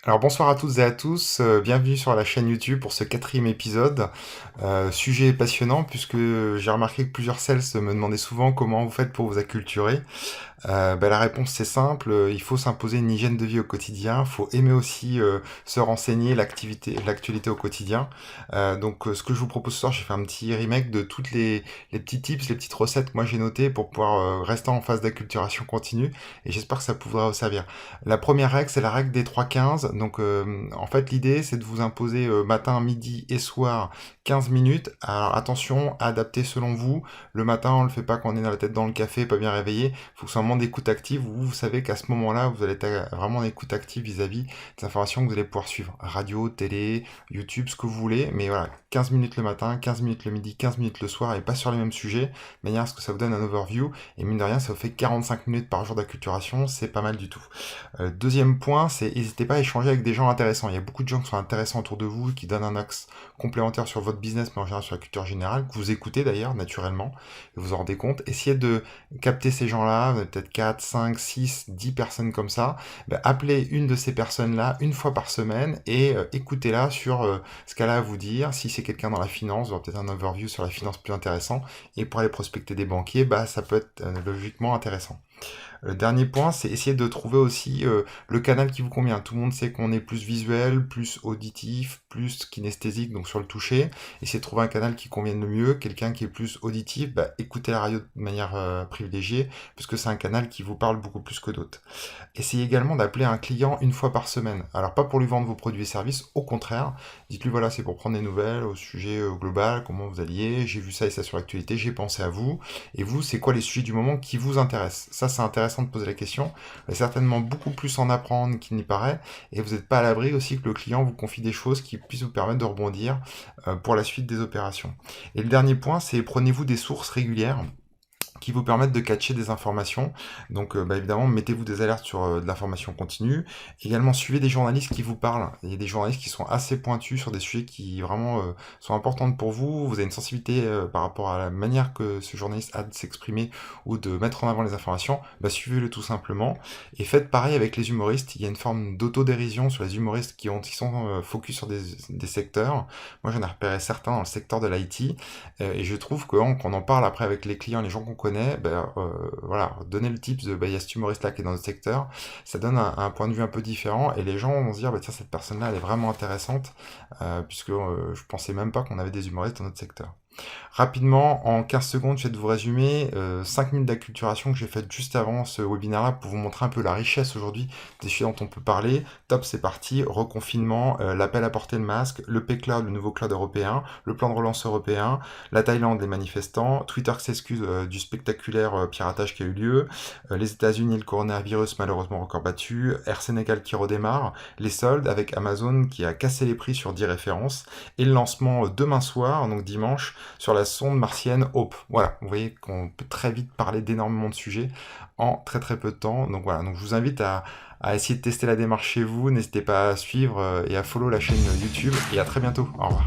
Alors bonsoir à toutes et à tous, bienvenue sur la chaîne YouTube pour ce quatrième épisode. Sujet passionnant puisque j'ai remarqué que plusieurs sales me demandaient souvent comment vous faites pour vous acculturer. La réponse c'est simple, il faut s'imposer une hygiène de vie au quotidien, il faut aimer aussi se renseigner, l'actualité au quotidien. Ce que je vous propose ce soir, j'ai fait un petit remake de toutes les petits tips, les petites recettes que moi j'ai notées pour pouvoir rester en phase d'acculturation continue et j'espère que ça pourra vous servir. La première règle, c'est la règle des 3-15. En fait, l'idée, c'est de vous imposer matin, midi et soir 15 minutes. Alors attention, adaptez selon vous. Le matin, on le fait pas quand on est dans la tête dans le café, pas bien réveillé. Il faut que ce soit un moment d'écoute active où vous savez qu'à ce moment-là, vous allez être vraiment en écoute active vis-à-vis des informations que vous allez pouvoir suivre. Radio, télé, YouTube, ce que vous voulez. Mais voilà, 15 minutes le matin, 15 minutes le midi, 15 minutes le soir et pas sur les mêmes sujets. De manière à ce que ça vous donne un overview. Et mine de rien, ça vous fait 45 minutes par jour d'acculturation. C'est pas mal du tout. Deuxième point, c'est n'hésitez pas à échanger avec des gens intéressants. Il y a beaucoup de gens qui sont intéressants autour de vous, qui donnent un axe complémentaire sur votre business, mais en général sur la culture générale, que vous écoutez d'ailleurs naturellement, et vous en rendez compte. Essayez de capter ces gens-là, vous avez peut-être 4, 5, 6, 10 personnes comme ça. Appelez une de ces personnes-là une fois par semaine et écoutez-la sur ce qu'elle a à vous dire. Si c'est quelqu'un dans la finance, vous aurez peut-être un overview sur la finance plus intéressant. Et pour aller prospecter des banquiers, ça peut être logiquement intéressant. Le dernier point, c'est essayer de trouver aussi le canal qui vous convient. Tout le monde sait qu'on est plus visuel, plus auditif, plus kinesthésique, donc sur le toucher. Essayez de trouver un canal qui convienne le mieux. Quelqu'un qui est plus auditif, écoutez la radio de manière privilégiée, puisque c'est un canal qui vous parle beaucoup plus que d'autres. Essayez également d'appeler un client une fois par semaine. Alors pas pour lui vendre vos produits et services, au contraire. Dites-lui voilà, c'est pour prendre des nouvelles au sujet global, comment vous alliez, j'ai vu ça et ça sur l'actualité, j'ai pensé à vous. Et vous, c'est quoi les sujets du moment qui vous intéressent? Ça, c'est intéressant de poser la question. Vous allez certainement beaucoup plus en apprendre qu'il n'y paraît. Et vous n'êtes pas à l'abri aussi que le client vous confie des choses qui puissent vous permettre de rebondir pour la suite des opérations. Et le dernier point, c'est prenez-vous des sources régulières qui vous permettent de catcher des informations. Évidemment, mettez-vous des alertes sur de l'information continue. Également, suivez des journalistes qui vous parlent. Il y a des journalistes qui sont assez pointus sur des sujets qui vraiment sont importants pour vous. Vous avez une sensibilité par rapport à la manière que ce journaliste a de s'exprimer ou de mettre en avant les informations. Suivez-le tout simplement. Et faites pareil avec les humoristes. Il y a une forme d'autodérision sur les humoristes qui sont focus sur des secteurs. Moi, j'en ai repéré certains dans le secteur de l'IT. Et je trouve qu'on en parle après avec les clients, les gens qu'on connaît, donner le tips de il y a cet humoriste-là qui est dans notre secteur, ça donne un point de vue un peu différent et les gens vont se dire tiens, cette personne-là elle est vraiment intéressante puisque je pensais même pas qu'on avait des humoristes dans notre secteur. Rapidement, en 15 secondes, je vais vous résumer 5 minutes d'acculturation que j'ai faites juste avant ce webinaire-là pour vous montrer un peu la richesse aujourd'hui des sujets dont on peut parler. Top, c'est parti. Reconfinement, l'appel à porter le masque, le P-Cloud, le nouveau cloud européen, le plan de relance européen, la Thaïlande, les manifestants, Twitter qui s'excuse du spectaculaire piratage qui a eu lieu, les États-Unis, le coronavirus malheureusement record battu, Air Sénégal qui redémarre, les soldes avec Amazon qui a cassé les prix sur 10 références et le lancement demain soir, donc dimanche, sur la sonde martienne Hope. Voilà, vous voyez qu'on peut très vite parler d'énormément de sujets en très très peu de temps. Donc je vous invite à essayer de tester la démarche chez vous. N'hésitez pas à suivre et à follow la chaîne YouTube et à très bientôt. Au revoir.